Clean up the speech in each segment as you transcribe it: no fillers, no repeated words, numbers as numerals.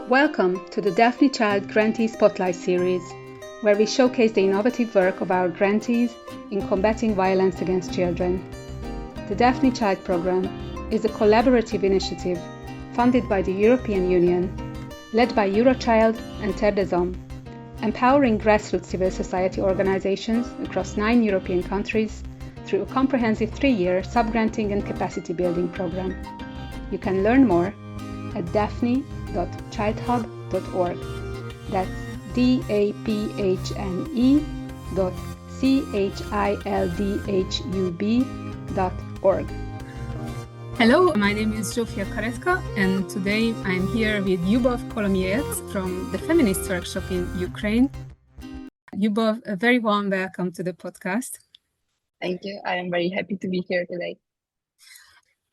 Welcome to the Daphne-CHILD Grantee Spotlight Series, where we showcase the innovative work of our grantees in combating violence against children. The Daphne-CHILD program is a collaborative initiative funded by the European Union, led by Eurochild and Terre des Hommes, empowering grassroots civil society organizations across 9 European countries through a comprehensive 3-year sub-granting and capacity building program. You can learn more at daphne.childhub.org. That's daphne.childhub.org. Hello, my name is Zsófia Karetka, and today I'm here with Liubov Kolomieiets from the Feminist Workshop in Ukraine. Liubov, a very warm welcome to the podcast. Thank you. I am very happy to be here today.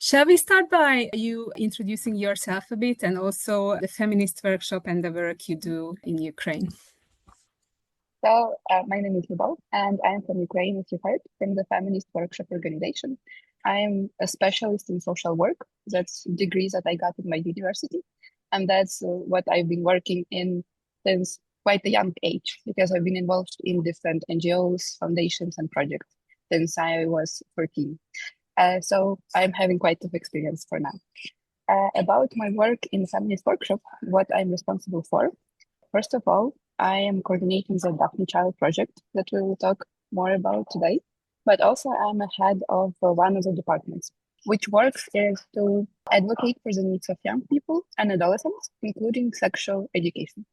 Shall we start by you introducing yourself a bit and also the Feminist Workshop and the work you do in Ukraine? So, my name is Liubov, and I am from Ukraine, as you heard, from the Feminist Workshop organization. I am a specialist in social work. That's degrees that I got in my university. And that's what I've been working in since quite a young age, because I've been involved in different NGOs, foundations, and projects since I was 14. So I'm having quite of experience for now. About my work in the Feminist Workshop, what I'm responsible for. First of all, I am coordinating the Daphne-CHILD project that we will talk more about today. But also I'm a head of one of the departments, which works is to advocate for the needs of young people and adolescents, including sexual education.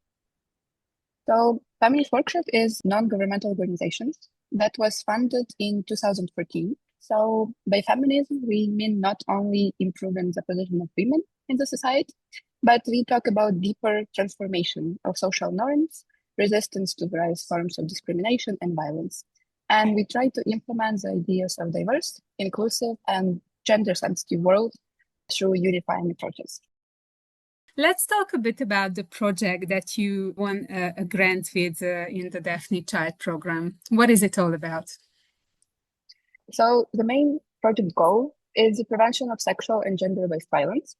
So Feminist Workshop is non-governmental organization that was founded in 2014. So by feminism, we mean not only improving the position of women in the society, but we talk about deeper transformation of social norms, resistance to various forms of discrimination and violence. And we try to implement the ideas of diverse, inclusive, and gender-sensitive world through unifying approaches. Let's talk a bit about the project that you won a grant with in the Daphne-CHILD program. What is it all about? So the main project goal is the prevention of sexual and gender-based violence.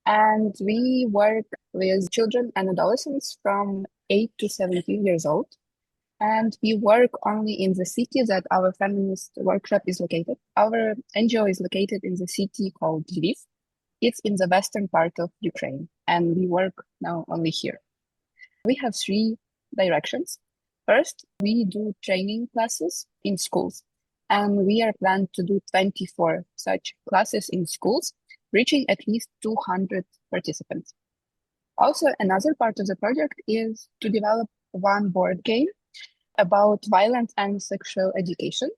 And we work with children and adolescents from 8 to 17 years old. And we work only in the city that our Feminist Workshop is located. Our NGO is located in the city called Lviv. It's in the western part of Ukraine, and we work now only here. We have 3 directions. First, we do training classes in schools. And we are planned to do 24 such classes in schools, reaching at least 200 participants. Also, another part of the project is to develop one board game about violence and sexual education.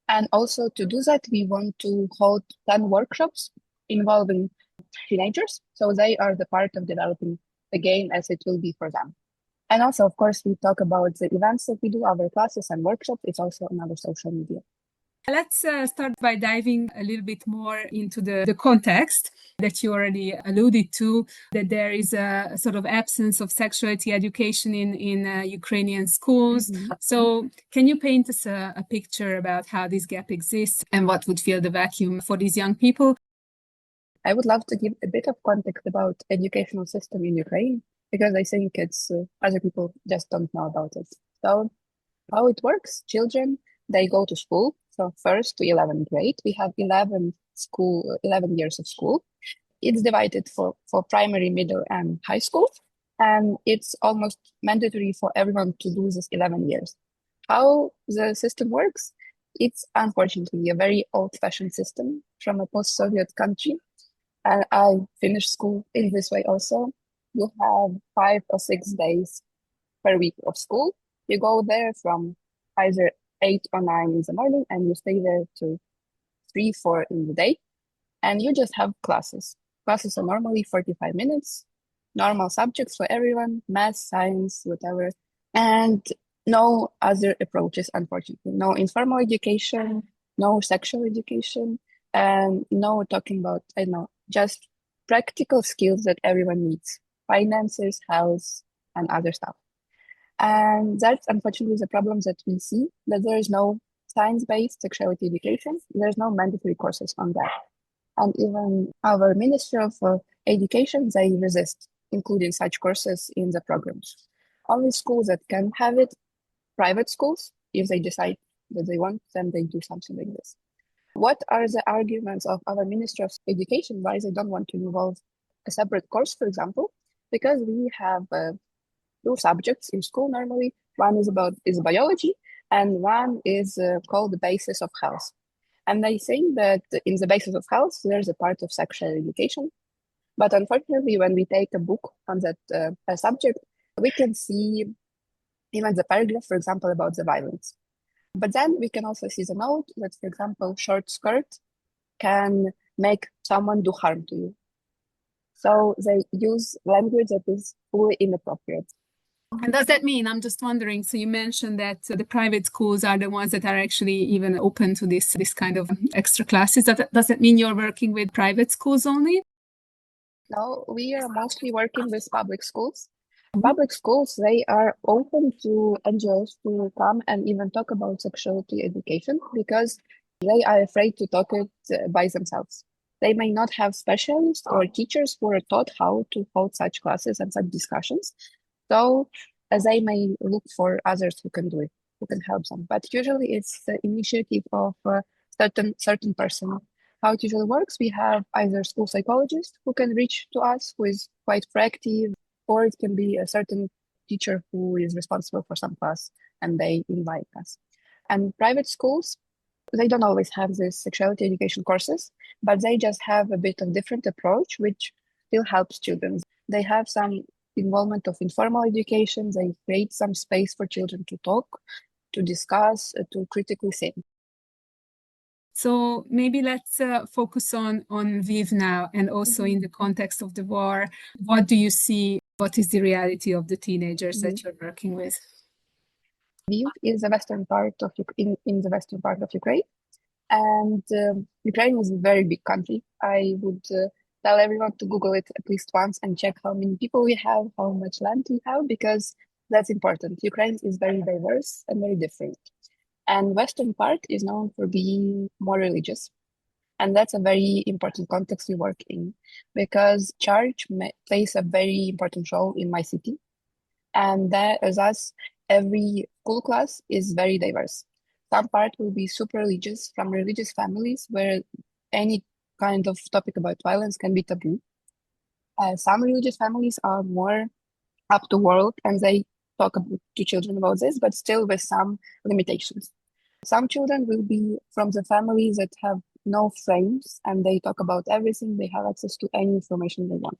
And also to do that, we want to hold 10 workshops involving teenagers. So they are the part of developing the game as it will be for them. And also, of course, we talk about the events that we do, our classes and workshops. It's also on our social media. Let's start by diving a little bit more into the context that you already alluded to, that there is a sort of absence of sexuality education in Ukrainian schools. Mm-hmm. So can you paint us a picture about how this gap exists and what would fill the vacuum for these young people? I would love to give a bit of context about educational system in Ukraine, because I think it's other people just don't know about it. So how it works, children, they go to school. So 1st to 11th grade, we have 11 years of school. It's divided for primary, middle, and high school. And it's almost mandatory for everyone to do this 11 years. How the system works? It's unfortunately a very old-fashioned system from a post-Soviet country. And I finished school in this way also. You have 5 or 6 days per week of school. You go there from either 8 or 9 in the morning, and you stay there to 3, 4 in the day, and you just have classes. Classes are normally 45 minutes, normal subjects for everyone, math, science, whatever, and no other approaches, unfortunately. No informal education, no sexual education, and no talking about, just practical skills that everyone needs, finances, health, and other stuff. And that's unfortunately the problem that we see, that there is no science-based sexuality education. There's no mandatory courses on that. And even our Ministry of Education, they resist including such courses in the programs. Only schools that can have it, private schools, if they decide that they want, then they do something like this. What are the arguments of our Ministry of Education why they don't want to involve a separate course, for example? Because we have two subjects in school normally. One is biology, and one is called the basis of health. And I think that in the basis of health, there's a part of sexual education. But unfortunately, when we take a book on that subject, we can see even the paragraph, for example, about the violence. But then we can also see the note that, for example, short skirt can make someone do harm to you. So they use language that is fully inappropriate. And does that mean, I'm just wondering, so you mentioned that the private schools are the ones that are actually even open to this kind of extra classes. Does that mean you're working with private schools only? No, we are mostly working with public schools. Public schools, they are open to NGOs to come and even talk about sexuality education because they are afraid to talk it by themselves. They may not have specialists or teachers who are taught how to hold such classes and such discussions. So they may look for others who can do it, who can help them. But usually it's the initiative of a certain person. How it usually works, we have either school psychologist who can reach to us, who is quite proactive, or it can be a certain teacher who is responsible for some class and they invite us. And private schools, they don't always have these sexuality education courses, but they just have a bit of different approach, which still helps children. They have some involvement of informal education. They create some space for children to talk, to discuss, to critically think. So maybe let's focus on Lviv now, and also in the context of the war. What do you see? What is the reality of the teenagers that you're working with? Lviv is the western part of in the western part of Ukraine, and Ukraine is a very big country. I would tell everyone to Google it at least once and check how many people we have, how much land we have, because that's important. Ukraine is very diverse and very different. And western part is known for being more religious. And that's a very important context we work in because church plays a very important role in my city. And that, thus, every school class is very diverse. Some part will be super religious from religious families where any kind of topic about violence can be taboo. Some religious families are more up to world and they talk to children about this, but still with some limitations. Some children will be from the families that have no frames and they talk about everything. They have access to any information they want.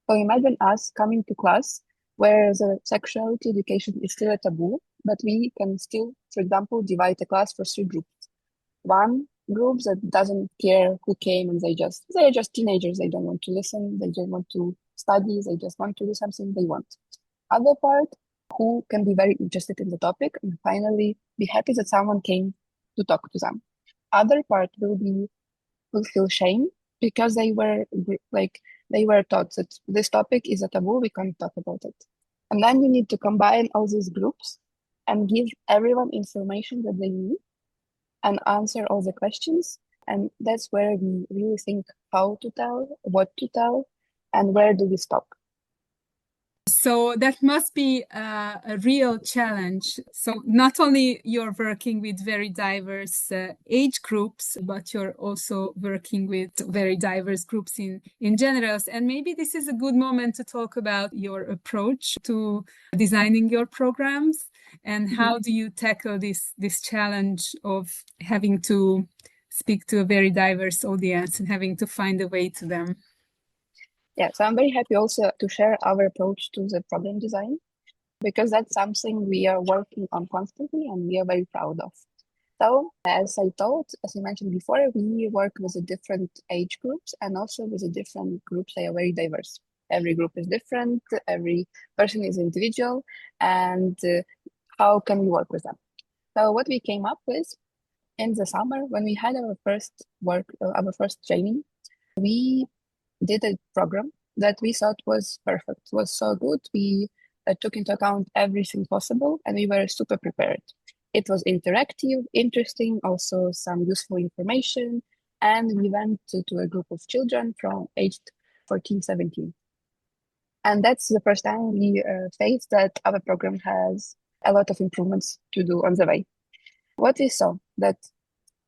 So imagine us coming to class where the sexuality education is still a taboo, but we can still, for example, divide the class for 3 groups. One group that doesn't care who came and they are just teenagers. They don't want to listen. They don't want to study. They just want to do something they want. Other part who can be very interested in the topic and finally be happy that someone came to talk to them. Other part will feel shame because they were taught that this topic is a taboo, we can't talk about it. And then you need to combine all these groups and give everyone information that they need and answer all the questions. And that's where we really think how to tell, what to tell, and where do we stop. So that must be a real challenge. So not only you're working with very diverse age groups, but you're also working with very diverse groups in general. And maybe this is a good moment to talk about your approach to designing your programs and how do you tackle this challenge of having to speak to a very diverse audience and having to find a way to them. Yeah, so I'm very happy also to share our approach to the program design because that's something we are working on constantly and we are very proud of. So as I mentioned before, we work with the different age groups and also with the different groups. They are very diverse. Every group is different. Every person is individual. And how can we work with them? So what we came up with in the summer when we had our first training, we did a program that we thought was perfect, was so good. We took into account everything possible and we were super prepared. It was interactive, interesting, also some useful information. And we went to a group of children from aged 14, 17. And that's the first time we faced that our program has a lot of improvements to do on the way. What we saw that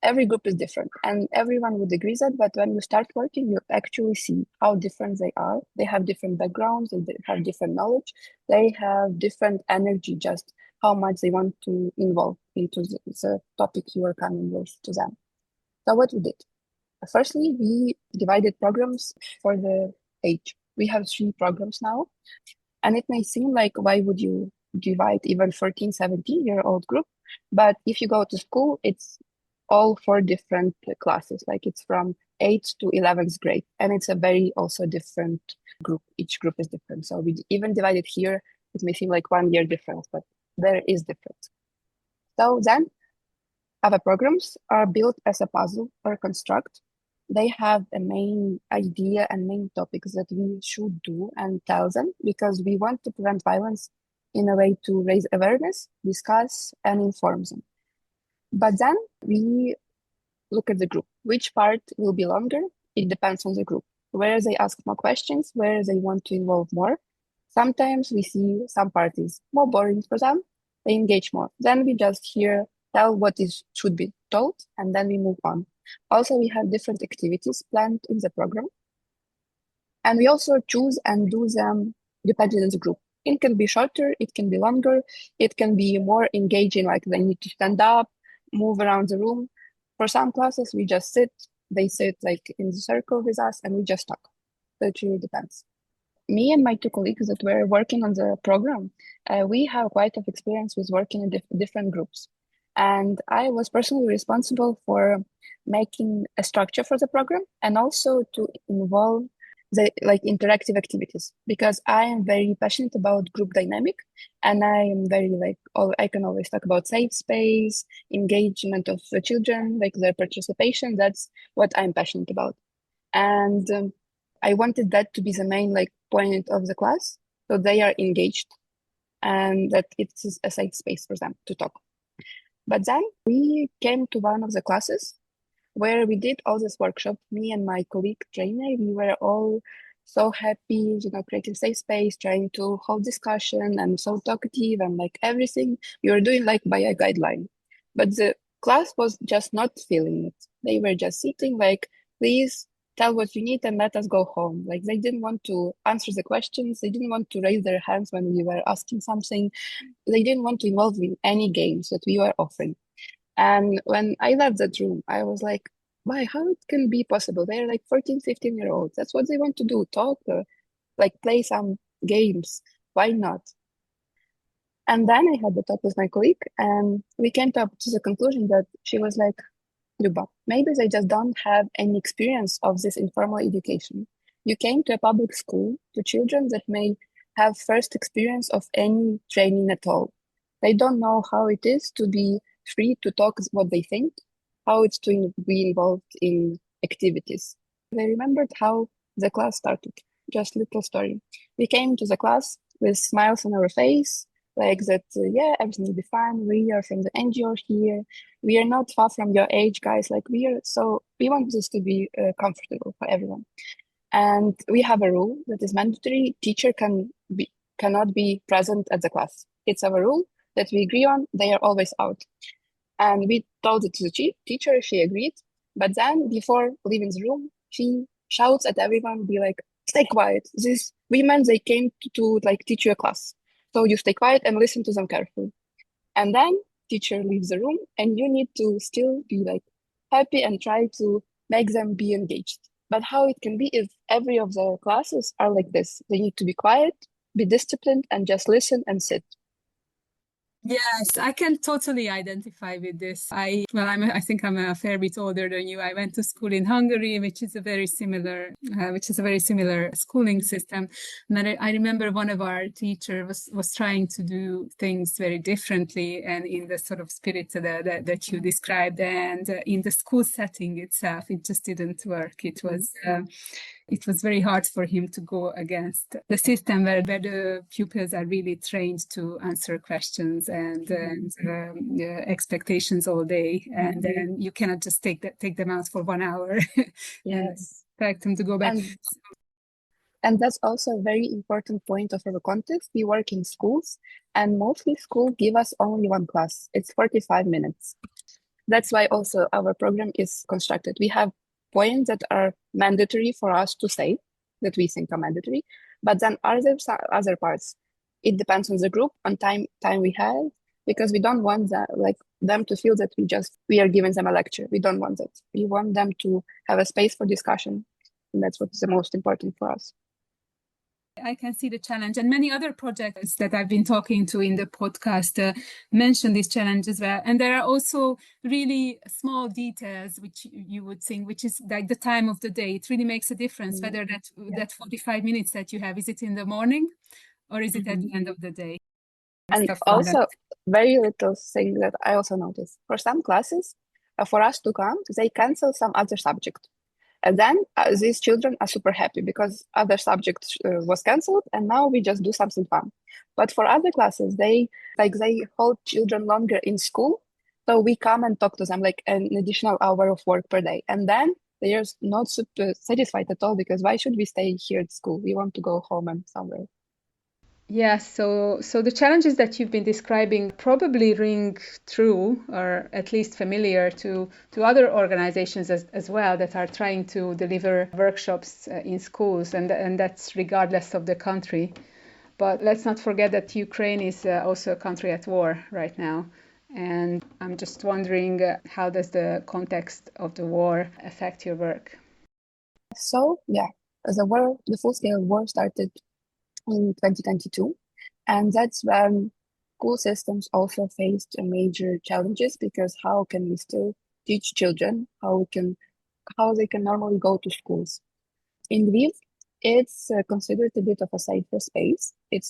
every group is different and everyone would agree that, but when you start working, you actually see how different they are. They have different backgrounds, they have different knowledge, they have different energy, just how much they want to involve into the topic you are coming with to them. So what we did? Firstly, we divided programs for the age. We have 3 programs now, and it may seem like, why would you divide even 14, 17-year-old group? But if you go to school, it's all 4 different classes, like it's from 8th to 11th grade. And it's a very also different group. Each group is different. So we even divided here, it may seem like 1 year difference, but there is difference. So then our programs are built as a puzzle or construct. They have a main idea and main topics that we should do and tell them, because we want to prevent violence in a way to raise awareness, discuss, and inform them. But then we look at the group. Which part will be longer? It depends on the group. Where they ask more questions, where they want to involve more. Sometimes we see some parties more boring for them, they engage more. Then we just tell what should be told, and then we move on. Also, we have different activities planned in the program, and we also choose and do them depending on the group. It can be shorter, it can be longer, it can be more engaging, like they need to stand up, move around the room. For some classes, we just sit, they sit like in the circle with us, and we just talk. So it really depends. Me and my 2 colleagues that were working on the program, we have quite of experience with working in different groups. And I was personally responsible for making a structure for the program and also to involve the interactive activities, because I am very passionate about group dynamic, and I am very I can always talk about safe space, engagement of the children, like their participation. That's what I'm passionate about. And I wanted that to be the main point of the class, so they are engaged and that it's a safe space for them to talk. But then we came to one of the classes where we did all this workshop. Me and my colleague trainer, we were all so happy, creating safe space, trying to hold discussion, and so talkative, and everything we were doing by a guideline. But the class was just not feeling it. They were just sitting please tell what you need and let us go home. They didn't want to answer the questions. They didn't want to raise their hands when we were asking something. They didn't want to involve in any games that we were offering. And when I left that room, I was like, why, how it can be possible? They're 14, 15-year-olds. That's what they want to do, talk, play some games. Why not? And then I had the talk with my colleague, and we came to the conclusion that she was like, Luba, maybe they just don't have any experience of this informal education. You came to a public school to children that may have first experience of any training at all. They don't know how it is to be free to talk what they think, how it's to be involved in activities. They remembered how the class started. Just little story. We came to the class with smiles on our face, yeah, everything will be fine. We are from the NGO here. We are not far from your age, guys. We want this to be comfortable for everyone. And we have a rule that is mandatory. Teacher cannot be present at the class. It's our rule that we agree on. They are always out. And we told it to the teacher. She agreed. But then before leaving the room, she shouts at everyone, be like, stay quiet. These women, they came to teach you a class. So you stay quiet and listen to them carefully. And then teacher leaves the room, and you need to still be happy and try to make them be engaged. But how it can be if every of the classes are like this? They need to be quiet, be disciplined, and just listen and sit. Yes, I can totally identify with this. I think I'm a fair bit older than you. I went to school in Hungary, which is a very similar schooling system. And I remember one of our teachers was trying to do things very differently and in the sort of spirit that you described. And in the school setting itself, it just didn't work. It was very hard for him to go against the system where the pupils are really trained to answer questions and expectations all day, and then you cannot just take them out for 1 hour. Yes. And expect them to go back. And that's also a very important point of our context. We work in schools, and mostly schools give us only one class. It's 45 minutes. That's why also our program is constructed. We have points that are mandatory for us to say, that we think are mandatory, but then other parts, it depends on the group, on time we have, because we don't want that, like them to feel that we are giving them a lecture. We don't want that. We want them to have a space for discussion, and that's what is the most important for us. I can see the challenge, and many other projects that I've been talking to in the podcast mention these challenges. And there are also really small details which you would think, which is like the time of the day. It really makes a difference whether that 45 minutes that you have, is it in the morning or is it at the end of the day? And also, very little thing that I also noticed. For some classes, for us to come, they cancel some other subject. And then these children are super happy because other subject was canceled, and now we just do something fun. But for other classes, they hold children longer in school, so we come and talk to them like an additional hour of work per day. And then they are not super satisfied at all, because why should we stay here at school? We want to go home and somewhere. Yes, so the challenges that you've been describing probably ring true, or at least familiar to other organizations as well that are trying to deliver workshops in schools, and that's regardless of the country. But let's not forget that Ukraine is also a country at war right now. And I'm just wondering, how does the context of the war affect your work? So, yeah, the full-scale war started in 2022. And that's when school systems also faced major challenges, because how can we still teach children how they can normally go to schools? In Lviv, it's considered a bit of a safer space. It's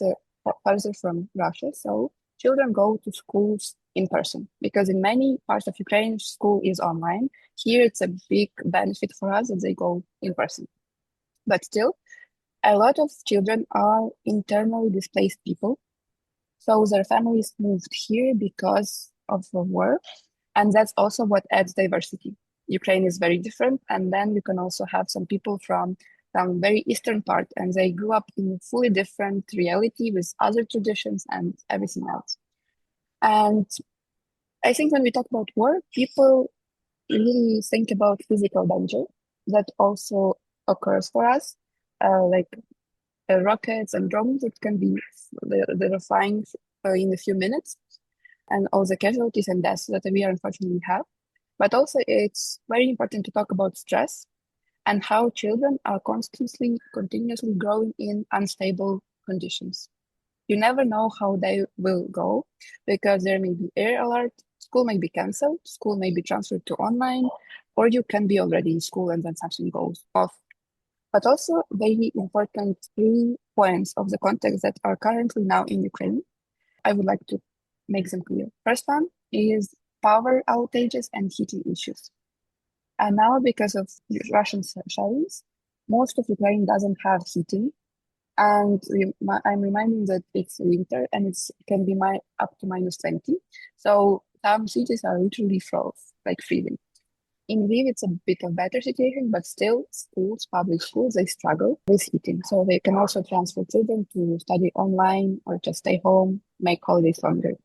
further from Russia, so children go to schools in person, because in many parts of Ukraine, school is online. Here, it's a big benefit for us that they go in person. But still, a lot of children are internally displaced people. So their families moved here because of the war. And that's also what adds diversity. Ukraine is very different. And then you can also have some people from some very eastern part, and they grew up in a fully different reality with other traditions and everything else. And I think when we talk about war, people really think about physical danger that also occurs for us, like rockets and drones that can be that are flying in a few minutes, and all the casualties and deaths that we unfortunately have. But also, it's very important to talk about stress and how children are continuously growing in unstable conditions. You never know how they will go, because there may be air alert, school may be canceled, school may be transferred to online, or you can be already in school and then something goes off. But also very important 3 points of the context that are currently now in Ukraine. I would like to make them clear. First one is power outages and heating issues. And now, because of Russian sanctions, most of Ukraine doesn't have heating. And I'm reminding that it's winter and it can be up to -20. So some cities are literally freezing. In Lviv, it's a bit of better situation, but still public schools, they struggle with heating. So they can also transfer children to study online or just stay home, make holidays longer.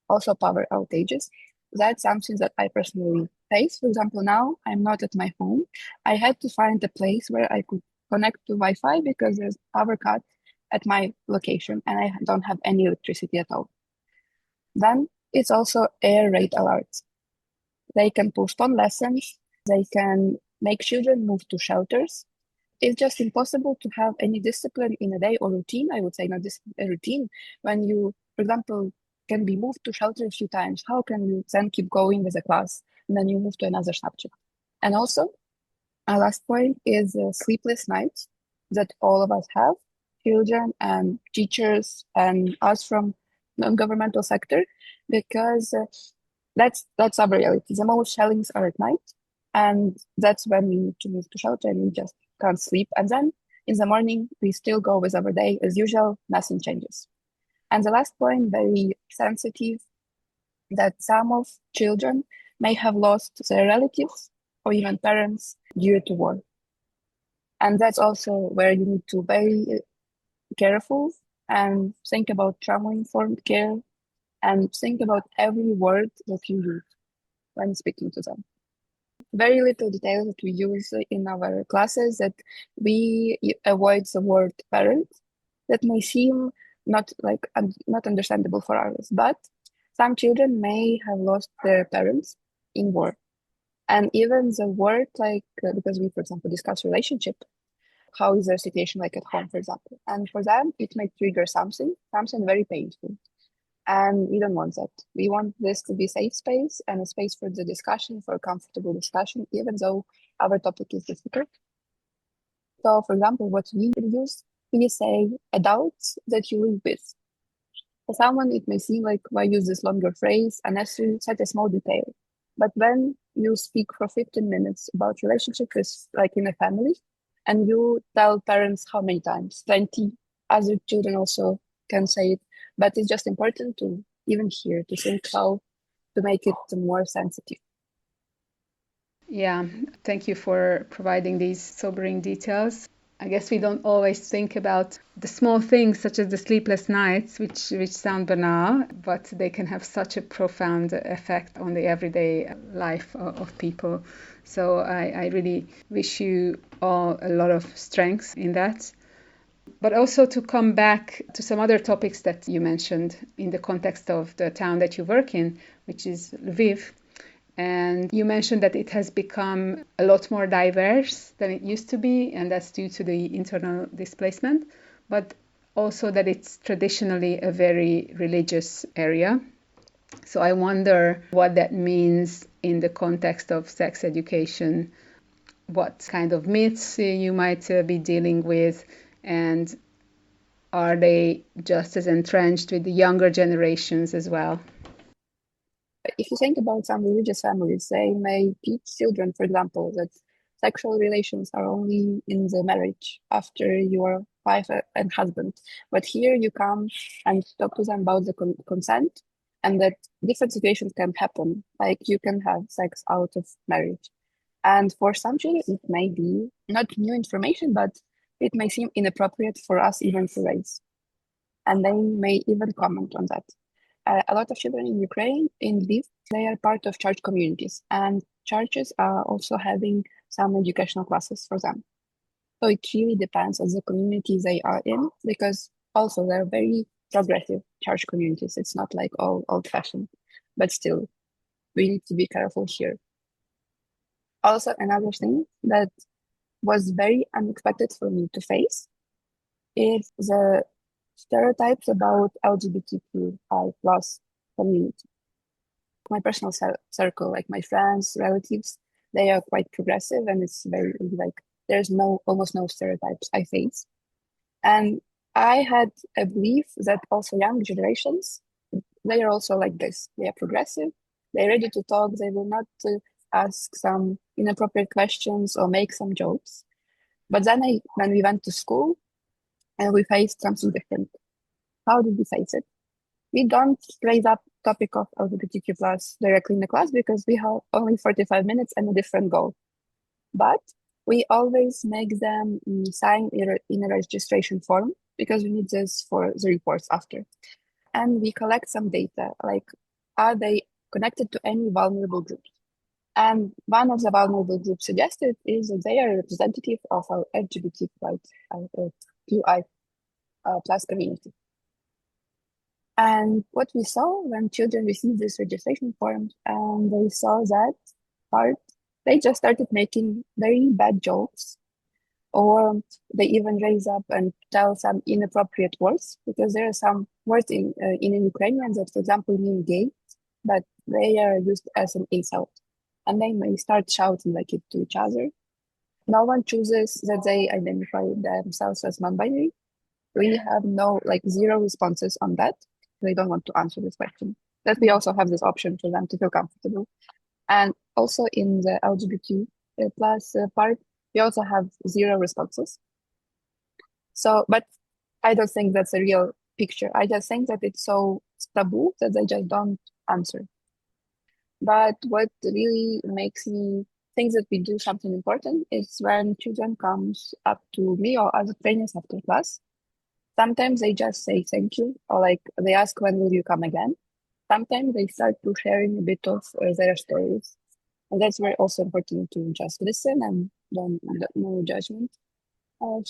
Also power outages. That's something that I personally face. For example, now I'm not at my home. I had to find a place where I could connect to Wi-Fi, because there's power cut at my location and I don't have any electricity at all. Then it's also air raid alerts. They can postpone lessons. They can make children move to shelters. It's just impossible to have any discipline in a day, or routine. I would say not a routine. When you, for example, can be moved to shelter a few times, how can you then keep going with a class and then you move to another subject? And also, our last point is sleepless nights that all of us have, children and teachers and us from non-governmental sector, because that's our reality. The most shellings are at night, and that's when we need to move to shelter and we just can't sleep. And then in the morning, we still go with our day as usual, nothing changes. And the last point, very sensitive, that some of children may have lost their relatives or even parents due to war. And that's also where you need to be very careful and think about trauma-informed care and think about every word that you use when speaking to them. Very little details that we use in our classes, that we avoid the word parent. That may seem not understandable for others, but some children may have lost their parents in war. And even the word because we, for example, discuss relationship, how is their situation like at home, for example. And for them, it may trigger something very painful. And we don't want that. We want this to be a safe space and a space for the discussion, for a comfortable discussion, even though our topic is difficult. So, for example, what we use, we say adults that you live with. For someone, it may seem like, why use this longer phrase, unnecessary, such a small detail. But when you speak for 15 minutes about relationship with, like in a family, and you tell parents how many times, 20, other children also can say it, but it's just important to even hear, to think how to make it more sensitive. Yeah, thank you for providing these sobering details. I guess we don't always think about the small things such as the sleepless nights, which sound banal, but they can have such a profound effect on the everyday life of people. So I really wish you all a lot of strength in that. But also to come back to some other topics that you mentioned in the context of the town that you work in, which is Lviv. And you mentioned that it has become a lot more diverse than it used to be, and that's due to the internal displacement, but also that it's traditionally a very religious area. So I wonder what that means in the context of sex education, what kind of myths you might be dealing with, and are they just as entrenched with the younger generations as well? If you think about some religious families, they may teach children, for example, that sexual relations are only in the marriage after you are wife and husband. But here you come and talk to them about the consent, and that different situations can happen. Like you can have sex out of marriage. And for some children, it may be not new information, but it may seem inappropriate for us even to raise. And they may even comment on that. A lot of children in Ukraine, in Lviv, they are part of church communities, and churches are also having some educational classes for them. So it really depends on the community they are in, because also they're very progressive church communities. It's not like all old-fashioned, but still, we need to be careful here. Also, another thing that was very unexpected for me to face is the stereotypes about LGBTQI plus community. My personal circle, like my friends, relatives, they are quite progressive, and it's very like there's almost no stereotypes I face. And I had a belief that also young generations, they are also like this. They are progressive. They're ready to talk. They will not ask some inappropriate questions or make some jokes. But then when we went to school, and we faced something different. How did we face it? We don't raise up topic of LGBTQ plus directly in the class because we have only 45 minutes and a different goal. But we always make them sign in a registration form because we need this for the reports after. And we collect some data, like are they connected to any vulnerable groups? And one of the vulnerable groups suggested is that they are representative of our LGBTQI plus community. And what we saw when children received this registration form, and they saw that part, they just started making very bad jokes, or they even raise up and tell some inappropriate words, because there are some words in Ukrainian that, for example, mean gay, but they are used as an insult. And they may start shouting like it to each other. No one chooses that they identify themselves as non-binary. We have zero responses on that. They don't want to answer this question. That we also have this option for them to feel comfortable. And also in the LGBT plus part, we also have zero responses. So, but I don't think that's a real picture. I just think that it's so taboo that they just don't answer. But what really makes me things that we do something important is when children comes up to me or other trainers after class. Sometimes they just say thank you, or like they ask when will you come again. Sometimes they start to sharing a bit of their stories, and that's very also important to just listen and no judgment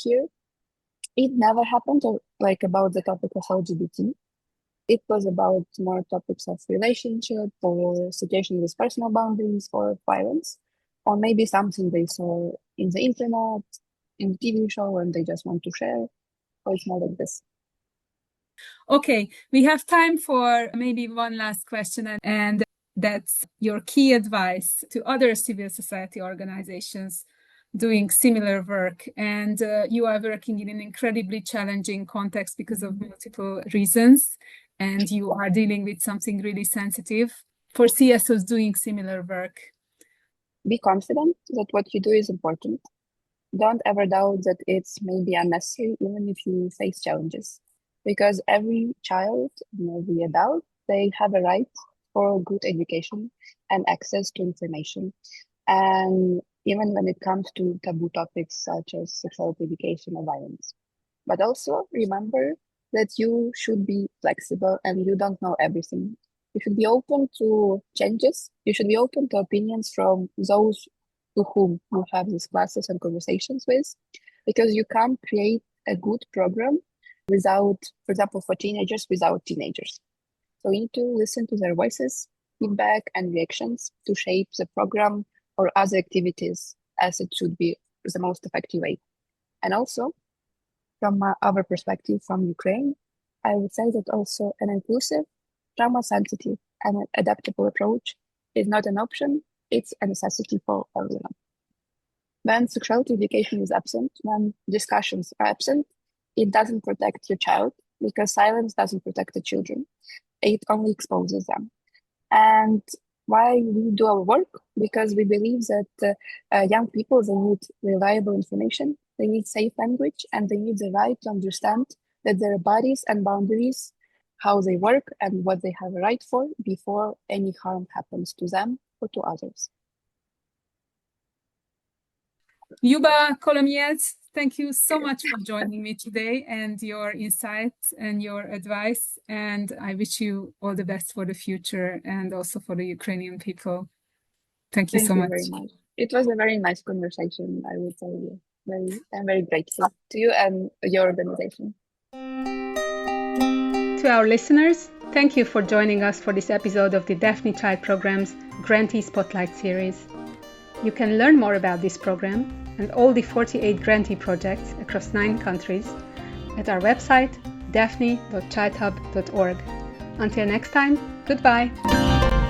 here. It never happened like about the topic of LGBT. It was about more topics of relationship or situation with personal boundaries or violence, or maybe something they saw in the internet, in the TV show, and they just want to share. Or it's more like this. Okay, we have time for maybe one last question, and that's your key advice to other civil society organizations doing similar work. And you are working in an incredibly challenging context because of multiple reasons, and you are dealing with something really sensitive. For CSOs doing similar work, be confident that what you do is important. Don't ever doubt that it's maybe unnecessary, even if you face challenges. Because every child and every adult, they have a right for good education and access to information. And even when it comes to taboo topics such as sexuality education or violence. But also remember that you should be flexible and you don't know everything. You should be open to changes. You should be open to opinions from those to whom you have these classes and conversations with, because you can't create a good program without, for example, for teenagers, without teenagers. So you need to listen to their voices, feedback, and reactions to shape the program or other activities as it should be the most effective way. And also, from our perspective from Ukraine, I would say that also an inclusive, trauma-sensitive, and adaptable approach is not an option, it's a necessity for everyone. When sexuality education is absent, when discussions are absent, it doesn't protect your child, because silence doesn't protect the children. It only exposes them. And why we do our work? Because we believe that young people, they need reliable information, they need safe language, and they need the right to understand that their bodies and boundaries, how they work and what they have a right for before any harm happens to them or to others. Liubov Kolomieiets, thank you so much for joining me today and your insights and your advice. And I wish you all the best for the future and also for the Ukrainian people. Thank you so much. Very much. It was a very nice conversation, I would say. I'm very grateful to you and your organization. To our listeners, thank you for joining us for this episode of the Daphne-CHILD Program's Grantee Spotlight Series. You can learn more about this program and all the 48 grantee projects across 9 countries at our website daphne.childhub.org. Until next time, goodbye!